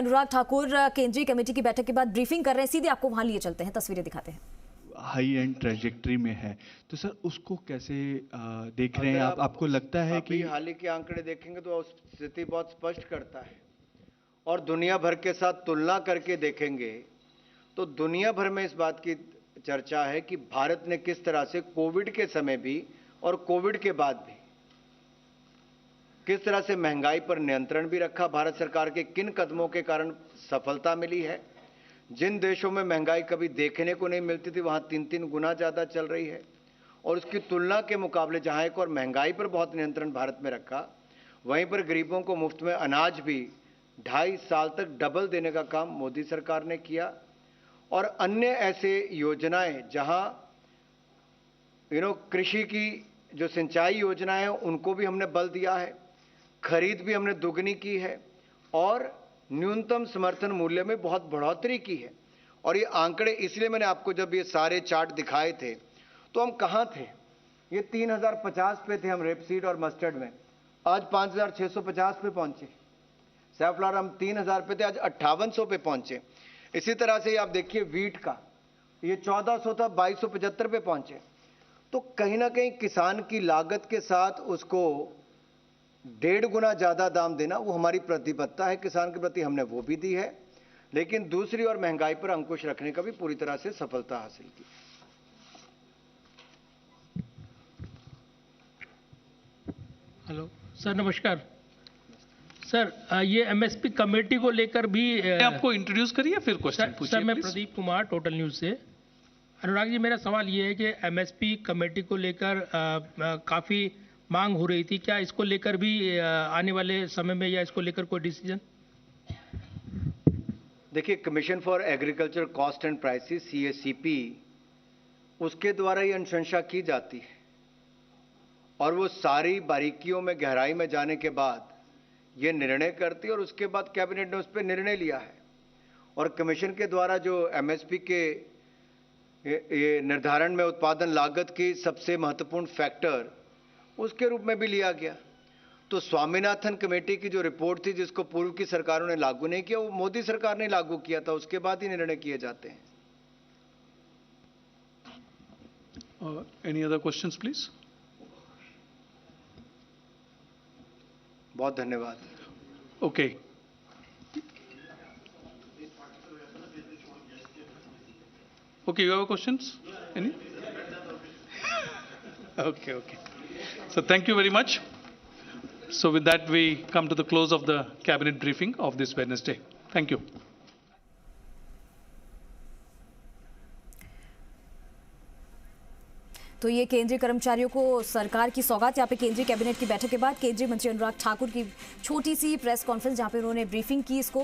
अनुराग ठाकुर केंद्रीय कमेटी की बैठक के बाद ब्रीफिंग कर रहे हैं, सीधे आपको वहां लिए चलते हैं, तस्वीरें दिखाते हैं। हाई एंड ट्रेजेक्ट्री में है, तो सर उसको कैसे देख रहे हैं आप? आपको लगता है कि हाल ही के आंकड़े देखेंगे तो स्थिति बहुत स्पष्ट करता है, और दुनिया भर के साथ तुलना करके देखेंगे तो दुनिया भर में इस बात की चर्चा है कि भारत ने किस तरह से कोविड के समय भी और कोविड के बाद भी किस तरह से महंगाई पर नियंत्रण भी रखा। भारत सरकार के किन कदमों के कारण सफलता मिली है। जिन देशों में महंगाई कभी देखने को नहीं मिलती थी, वहां 3-3 गुना ज्यादा चल रही है, और उसकी तुलना के मुकाबले जहां एक और महंगाई पर बहुत नियंत्रण भारत में रखा, वहीं पर गरीबों को मुफ्त में अनाज भी 2.5 साल तक डबल देने का काम मोदी सरकार ने किया। और अन्य ऐसे योजनाएं जहां कृषि की जो सिंचाई योजनाएं हैं उनको भी हमने बल दिया है, खरीद भी हमने दुगनी की है, और न्यूनतम समर्थन मूल्य में बहुत बढ़ोतरी की है। और ये आंकड़े इसलिए मैंने आपको जब ये सारे चार्ट दिखाए थे तो हम कहां थे, ये 3050 पे थे हम रेपसीड और मस्टर्ड में, आज 5650 पे पहुंचे। सैफ्लॉवर हम 3000 पे थे, आज 5800 पे पहुंचे। इसी तरह से आप देखिए वीट का, ये 1400 था, 2275 पे पहुंचे। तो कहीं ना कहीं किसान की लागत के साथ उसको 1.5 गुना ज्यादा दाम देना वो हमारी प्रतिबद्धता है किसान के प्रति, हमने वो भी दी है। लेकिन दूसरी ओर महंगाई पर अंकुश रखने का भी पूरी तरह से सफलता हासिल की। हेलो सर, नमस्कार सर। ये एमएसपी कमेटी को लेकर भी आपको इंट्रोड्यूस करिए फिर क्वेश्चन पूछिए। सर, मैं प्रदीप कुमार, टोटल न्यूज से। अनुराग जी, मेरा सवाल ये है कि एमएसपी कमेटी को लेकर काफी मांग हो रही थी, क्या इसको लेकर भी आने वाले समय में या इसको लेकर कोई डिसीजन? देखिए, commission for agriculture cost and prices CACP, उसके द्वारा ये अनुशंसा की जाती है, और वो सारी बारीकियों में गहराई में जाने के बाद ये निर्णय करती है, और उसके बाद कैबिनेट ने उस पर निर्णय लिया है। और कमीशन के द्वारा जो MSP के ये निर्धारण में उत्पादन लागत की सबसे महत्वपूर्ण फैक्टर उसके रूप में भी लिया गया। तो स्वामीनाथन कमेटी की जो रिपोर्ट थी, जिसको पूर्व की सरकारों ने लागू नहीं किया, वो मोदी सरकार ने लागू किया था, उसके बाद ही निर्णय किए जाते हैं। Any other questions please? बहुत धन्यवाद। Okay, okay, you have questions? Any? Okay. So thank you very much. So with that, we come to the close of the cabinet briefing of this Wednesday. Thank you. तो ये केंद्रीय कर्मचारियों को सरकार की सौगात। यहाँ पे केंद्रीय कैबिनेट की बैठक के बाद केंद्रीय मंत्री अनुराग ठाकुर की छोटी सी प्रेस कॉन्फ्रेंस, जहाँ पे उन्होंने ब्रीफिंग की इसको।